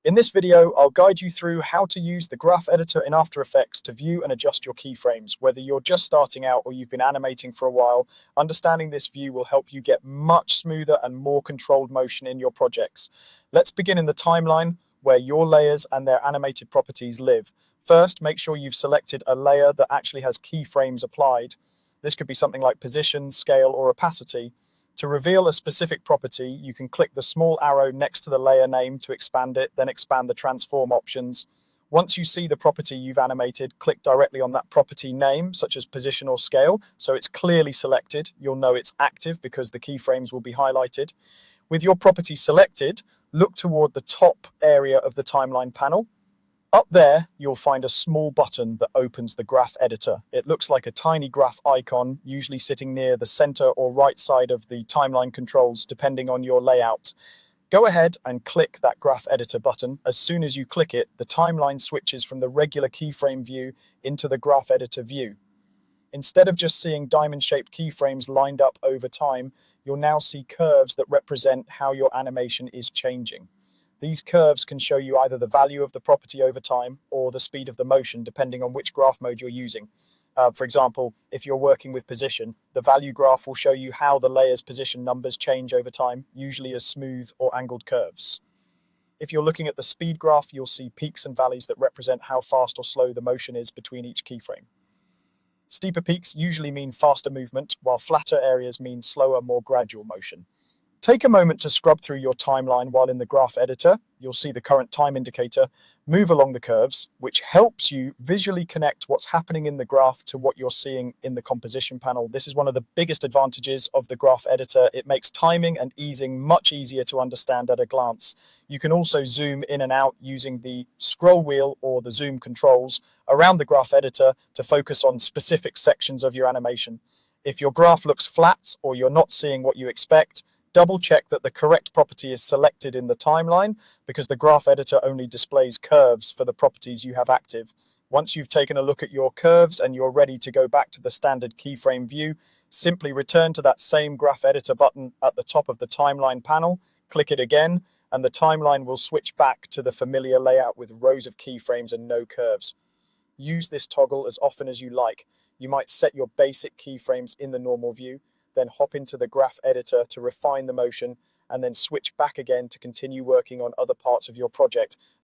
In this video, I'll guide you through how to use the graph editor in After Effects to view and adjust your keyframes. Whether you're just starting out or you've been animating for a while, understanding this view will help you get much smoother and more controlled motion in your projects. Let's begin in the timeline where your layers and their animated properties live. First, make sure you've selected a layer that actually has keyframes applied. This could be something like position, scale, or opacity. To reveal a specific property, you can click the small arrow next to the layer name to expand it, then expand the transform options. Once you see the property you've animated, click directly on that property name, such as position or scale, so it's clearly selected. You'll know it's active because the keyframes will be highlighted. With your property selected, look toward the top area of the timeline panel. Up there, you'll find a small button that opens the graph editor. It looks like a tiny graph icon, usually sitting near the center or right side of the timeline controls, depending on your layout. Go ahead and click that graph editor button. As soon as you click it, the timeline switches from the regular keyframe view into the graph editor view. Instead of just seeing diamond-shaped keyframes lined up over time, you'll now see curves that represent how your animation is changing. These curves can show you either the value of the property over time or the speed of the motion, depending on which graph mode you're using. For example, if you're working with position, the value graph will show you how the layer's position numbers change over time, usually as smooth or angled curves. If you're looking at the speed graph, you'll see peaks and valleys that represent how fast or slow the motion is between each keyframe. Steeper peaks usually mean faster movement, while flatter areas mean slower, more gradual motion. Take a moment to scrub through your timeline while in the graph editor. You'll see the current time indicator. Move along the curves, which helps you visually connect what's happening in the graph to what you're seeing in the composition panel. This is one of the biggest advantages of the graph editor. It makes timing and easing much easier to understand at a glance. You can also zoom in and out using the scroll wheel or the zoom controls around the graph editor to focus on specific sections of your animation. If your graph looks flat or you're not seeing what you expect, double check that the correct property is selected in the timeline, because the graph editor only displays curves for the properties you have active. Once you've taken a look at your curves and you're ready to go back to the standard keyframe view, simply return to that same graph editor button at the top of the timeline panel, click it again, and the timeline will switch back to the familiar layout with rows of keyframes and no curves. Use this toggle as often as you like. You might set your basic keyframes in the normal view, then hop into the graph editor to refine the motion, and then switch back again to continue working on other parts of your project.